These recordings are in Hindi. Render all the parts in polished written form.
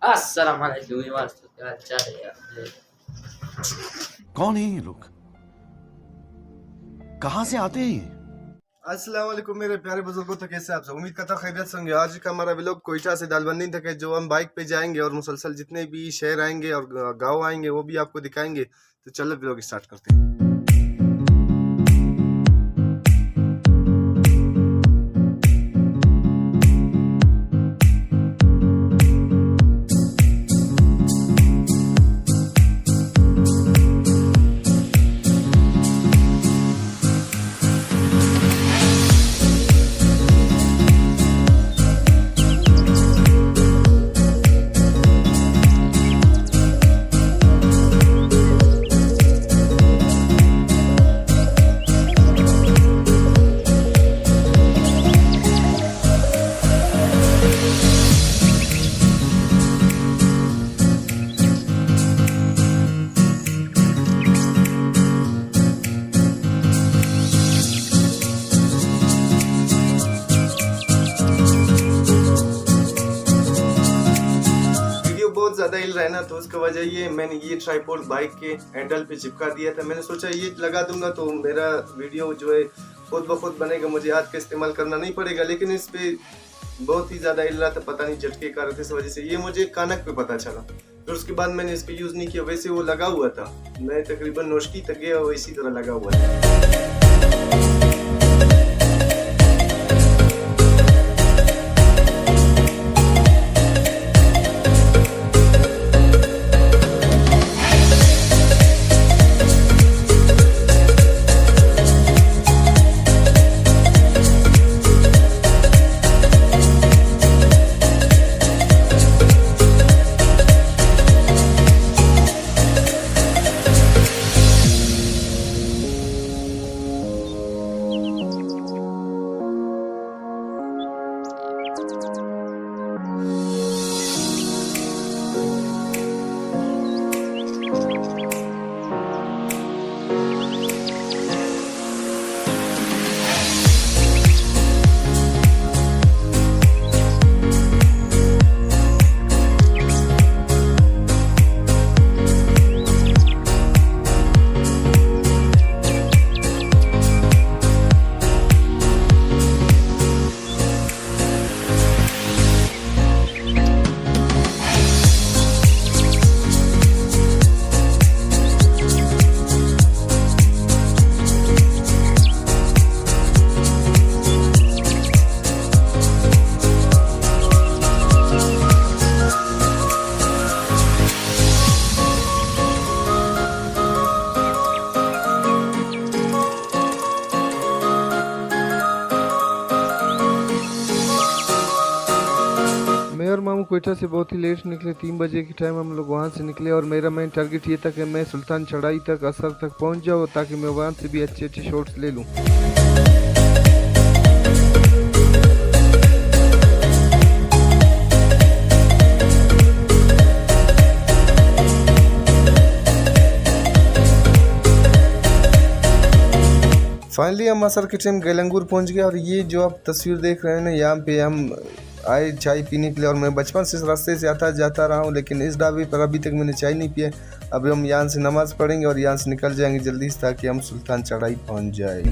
अस्सलाम वालेकुम व्यूअर्स, क्या हाल है यार? कौन है ये लोग? कहाँ से आते हैं ये? अस्सलाम वालेकुम मेरे प्यारे बुजुर्गों, तो कैसे आप सब? उम्मीद करता हूँ खैरियत से होंगे। आज का हमारा व्लॉग कोयटा से दालबंदी तक है, जो हम बाइक पे जाएंगे और मुसलसल जितने भी शहर आएंगे और गांव आएंगे वो भी आपको दिखाएंगे। तो चलो व्लॉग स्टार्ट करते हैं। बहुत ज़्यादा हिल रहा है ना, तो उसका वजह ये मैंने ये ट्राइपॉड बाइक के हैंडल पे चिपका दिया था। मैंने सोचा ये लगा दूंगा तो मेरा वीडियो जो है खुद ब खुद बनेगा, मुझे हाथ का इस्तेमाल करना नहीं पड़ेगा। लेकिन इस पे बहुत ही ज़्यादा हिल रहा था, पता नहीं झटके कारण किस वजह से। ये मुझे कानक पे पता चला, फिर उसके बाद मैंने इसको यूज़ नहीं किया। वैसे वो लगा हुआ था, मैं तकरीबन नोशकी तक गया और इसी तरह लगा हुआ था। मैं और मामू कोयटा से बहुत ही लेट निकले। 3 बजे के टाइम हम लोग वहाँ से निकले और मेरा मेन टारगेट ये था कि मैं सुल्तान चढ़ाई तक असर तक पहुँच जाऊँ, ताकि मैं वहाँ से भी अच्छे अच्छे शॉट्स ले लूँ। फाइनली हम असर के टाइम गेलंगूर पहुंच गए। और ये जो आप तस्वीर देख रहे हैं ना, यहाँ पे हम आए चाय पीने के लिए। और मैं बचपन से इस रास्ते से आता जाता रहा हूँ, लेकिन इस ढाबे पर अभी तक मैंने चाय नहीं पिया। अब हम यहाँ से नमाज़ पढ़ेंगे और यहाँ से निकल जाएंगे जल्दी से, ताकि हम सुल्तान चढ़ाई पहुँच जाए।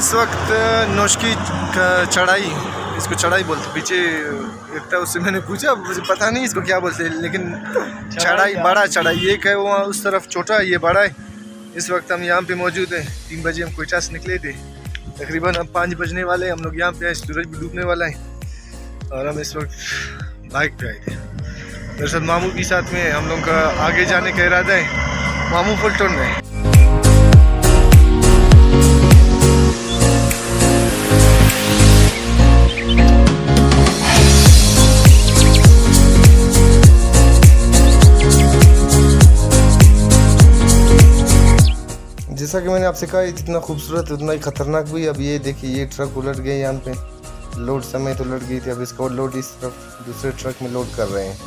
इस वक्त नौशकी का चढ़ाई, इसको चढ़ाई बोलते, पीछे एक था उससे मैंने पूछा, मुझे पता नहीं इसको क्या बोलते हैं, लेकिन चढ़ाई बड़ा चढ़ाई एक है, वहाँ उस तरफ छोटा है, ये बड़ा है। इस वक्त हम यहाँ पे मौजूद हैं। 3 बजे हम कोयटा से निकले थे, तकरीबन अब 5 बजने वाले हैं। हम लोग यहाँ पे आए, सूरज भी डूबने वाला है और हम इस वक्त बाइक पे आए थे। दरअसल मामू के साथ में हम लोग का आगे जाने का इरादा है। मामू फुलटोन में है। जैसा कि मैंने आपसे कहा, जितना खूबसूरत उतना ही खतरनाक भी। अब ये देखिए, ये ट्रक उलट गए यहाँ पे, लोड समेत उलट गई थी। अब इसको लोड इस तरफ दूसरे ट्रक में लोड कर रहे हैं।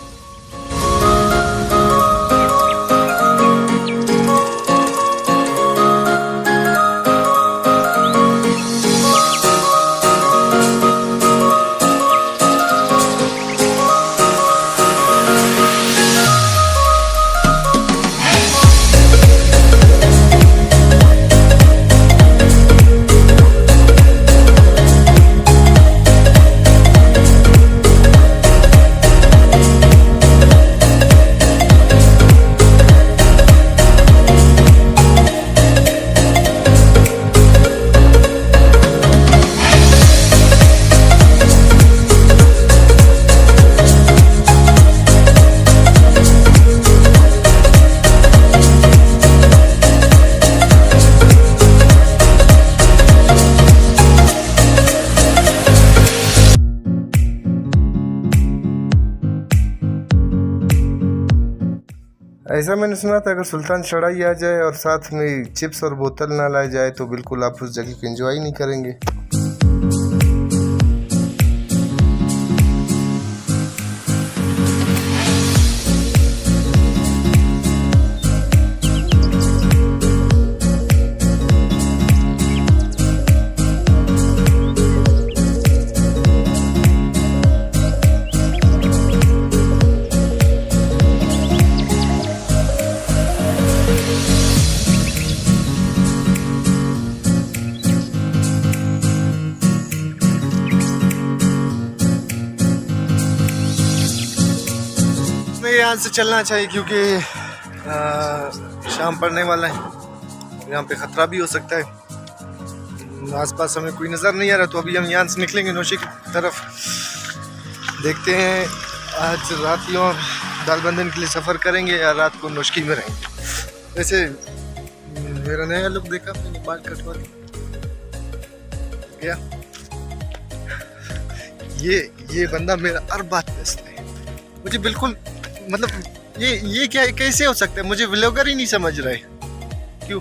ऐसा मैंने सुना था, अगर सुल्तान चढ़ाई आ जाए और साथ में चिप्स और बोतल ना लाया जाए तो बिल्कुल आप उस जगह को एंजॉय नहीं करेंगे। यहाँ से चलना चाहिए क्योंकि शाम पड़ने वाला है, यहाँ पे ख़तरा भी हो सकता है। आसपास हमें कोई नज़र नहीं आ रहा, तो अभी हम यहाँ से निकलेंगे नौशी की तरफ। देखते हैं आज रात यहाँ दालबंदन के लिए सफ़र करेंगे या रात को नौशकी में रहेंगे। वैसे मेरा नया लुक देखा मैंने, बाल कटवा गया। ये बंदा मेरा हर बात पे हंसता है। मुझे बिल्कुल मतलब ये क्या कैसे हो सकता है? मुझे व्लॉगर ही नहीं समझ रहे। क्यों?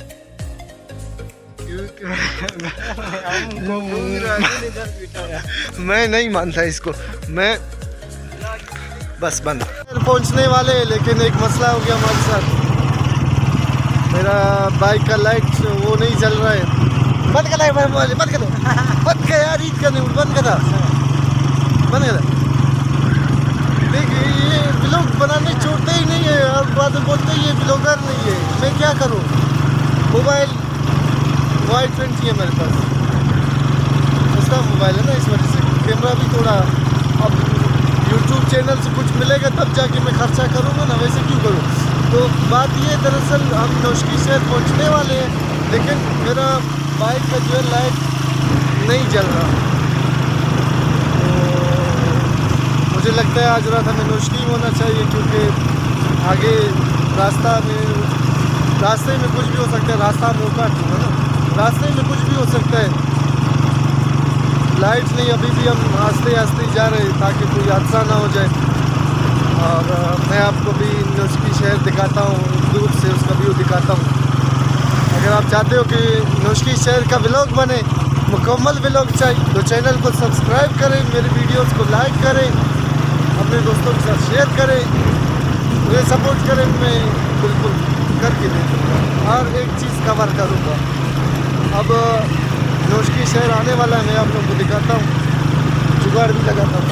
मैं नहीं मानता इसको। मैं बस बंद पहुंचने वाले, लेकिन एक मसला हो गया हमारे साथ। मेरा बाइक का लाइट वो नहीं जल रहा है। बंद कर लाइट, बंद कर, बंद कर यार, ईद करने बंद कर, बंद कर। देखिए ये ब्लॉग बनाने छोड़ते ही नहीं है और बाद में बोलते ही ये ब्लॉगर नहीं है। मैं क्या करूं? मोबाइल Y20 है मेरे पास, उसका मोबाइल है ना, इस वजह से कैमरा भी थोड़ा। अब YouTube चैनल से कुछ मिलेगा तब जाके मैं खर्चा करूंगा ना, वैसे क्यों करूं? तो बात ये, दरअसल हम नौशकी शहर पहुंचने वाले हैं, लेकिन मेरा बाइक का जो है लाइट नहीं जल रहा। मुझे लगता है आज रात हमें नौशकी होना चाहिए, क्योंकि आगे रास्ते में कुछ भी हो सकता है। रास्ता मौका है ना, रास्ते में कुछ भी हो सकता है। लाइट नहीं, अभी भी हम आस्ते आस्ते जा रहे हैं ताकि कोई हादसा ना हो जाए। और मैं आपको भी नौशकी शहर दिखाता हूँ, दूर से उसका व्यू दिखाता हूँ। अगर आप चाहते हो कि नौशकी शहर का व्लॉग बने, मुकम्मल व्लॉग चाहिए, तो चैनल को सब्सक्राइब करें, मेरे वीडियोस को लाइक करें, अपने दोस्तों के साथ शेयर करें, मुझे सपोर्ट करें। मैं बिल्कुल करके दे दूँगा, हर एक चीज़ कवर करूँगा। अब नौशकी शहर आने वाला है, मैं आप लोगों को दिखाता हूँ, जुगाड़ भी लगाता हूँ।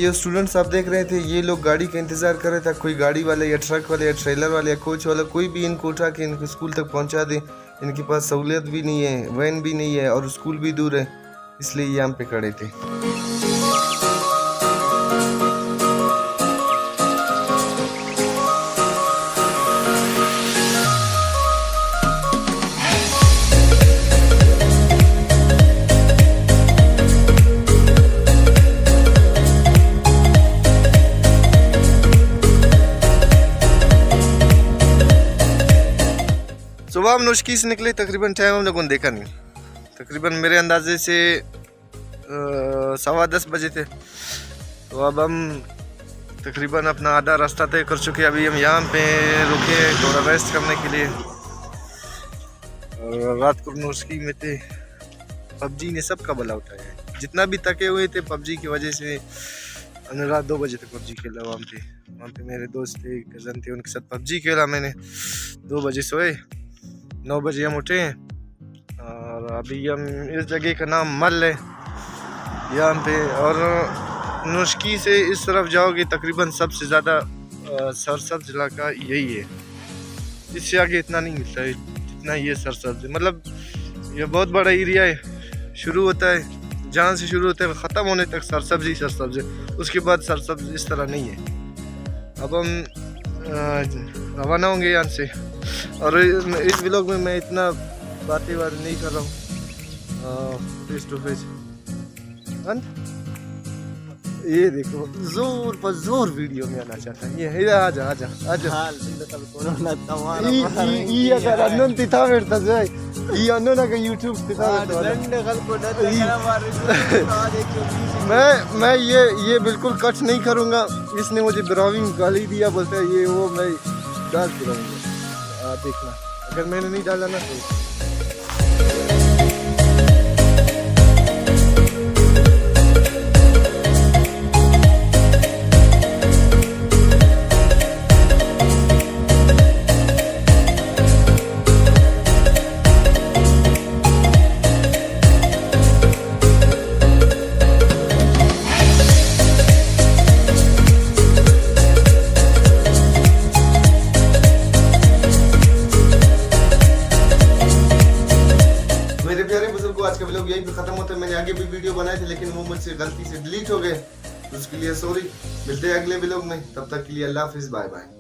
ये स्टूडेंट्स आप देख रहे थे, ये लोग गाड़ी का इंतज़ार कर रहे थे, कोई गाड़ी वाले या ट्रक वाले या ट्रेलर वाले या कोच वाला कोई भी इनको उठा के इनको स्कूल तक पहुंचा दे। इनके पास सहूलियत भी नहीं है, वैन भी नहीं है और स्कूल भी दूर है, इसलिए ये यहाँ पे खड़े थे। सुबह हम नोशकी से निकले, तकरीबन टाइम हम लोगों ने देखा नहीं, तकरीबन मेरे अंदाजे से 10:15 बजे थे। तो अब हम तकरीबन अपना आधा रास्ता तय कर चुके। अभी हम यहाँ पे रुके थोड़ा रेस्ट करने के लिए। और रात को नोशकी में थे, पबजी ने सबका भला उठाया है। जितना भी थके हुए थे पबजी की वजह से, हमने रात 2 बजे तक पबजी खेला। वहाँ पे मेरे दोस्त थे, कज़न थे, उनके साथ पबजी खेला मैंने। 2 बजे सोए, 9 बजे हम उठे और अभी हम इस जगह का नाम मल है यहाँ पे। और नोशकी से इस तरफ जाओगे तकरीबन सबसे ज़्यादा सरसब्ज इलाका यही है। इससे आगे इतना नहीं मिलता है जितना ये सरसब्ज है। मतलब ये बहुत बड़ा एरिया है, शुरू होता है जहाँ से शुरू होता है ख़त्म होने तक सरसब्ज ही सरसब्ज है। उसके बाद सरसब्ज इस तरह नहीं है। अब हम रवाना होंगे यहाँ से। और इस व्लॉग में मैं इतना बातें नहीं कर रहा हूँ फेस टू फेस। ये देखो जोर पर जोर वीडियो में आना चाहता है ये। आजा आजा आजा ये अगर अनन तिथा बैठता जाए ये अनन का यूट्यूब तिथा मैं ये बिल्कुल कट नहीं करूँगा। इसने मुझे ब्राविंग गाली दिया, बोलता है ये वो, मैं डाल दिलाऊंगा। देखना अगर मैंने नहीं डाला ना तो। आज का व्लॉग यहीं पे खत्म होता है। मैंने आगे भी वीडियो बनाए थे लेकिन वो मुझसे गलती से डिलीट हो गए, उसके लिए सॉरी। मिलते हैं अगले व्लॉग में, तब तक के लिए अल्लाह हाफिज़, बाय बाय।